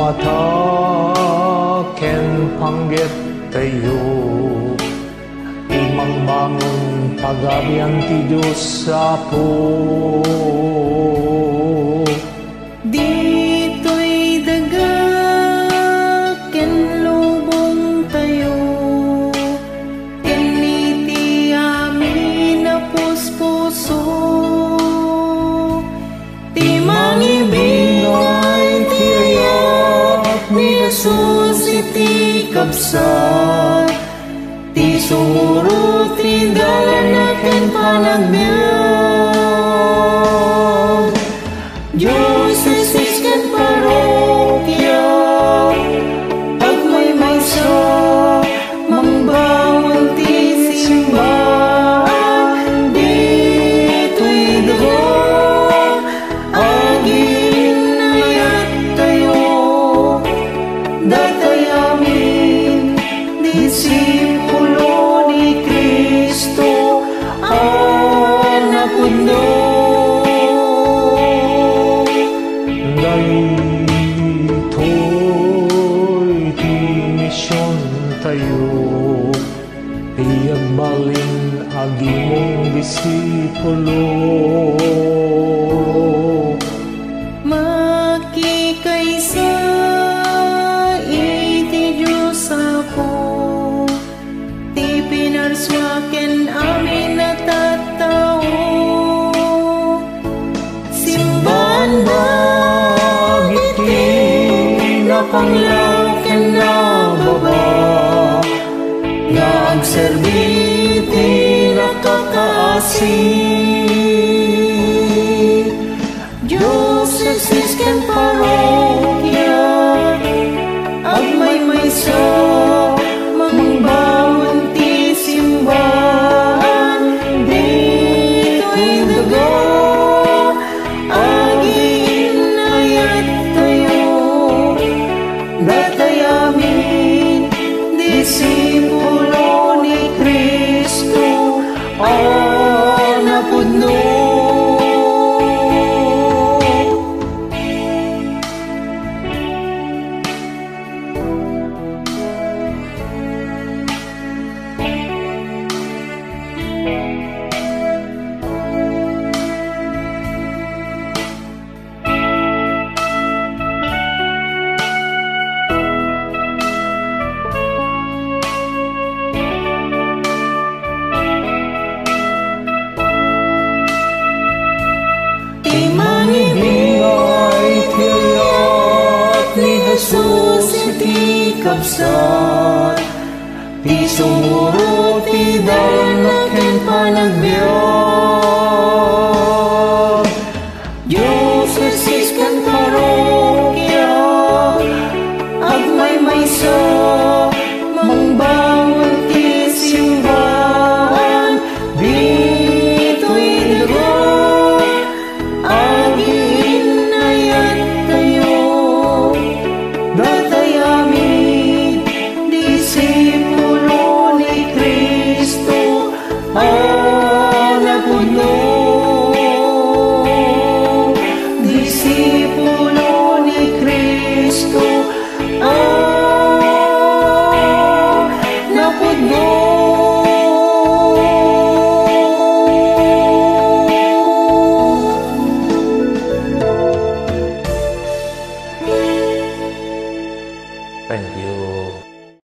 mata ken panggep tayo, imang bangon pagabian ti Diyos sa apo. Dito'y daga ken lubong tayo, ken iti amin na puspuso. Ti mangibingay ti ayat ni Jesus iti kabsat, ti sumuro ti dalan ken panagbiag. Diyos Jesus ken parokya, agmaymaysa mangbangon ti simbahan. Dito'y dugo aginayat tayo, datay amin disipulo ni Kristo anak pudno. Daytoy ti misyon tayo, iagbalin agimong disipulo. Makikaysa iti Diyos ako, ti pinarswaken amin na tattao. Simbahan dagiti napanglaw ken nababa, nagserbi ti nakakaasi. Diyos Jesus ken parokya, agmaymaysa mangbangon ti simbahan. Dito'y dugo aginayat tayo, datay amin disipulo ni Kristo anak pudno. Jesus iti kabsat, ti sumuro ti dalan ken panagbiag. Diyos Jesus ken parokya, agmaymaysa mangbangon ti simbahan. Dito'y dugo aginayat tayo, datay amin disipulo ni Kristo anak pudno. Disipulo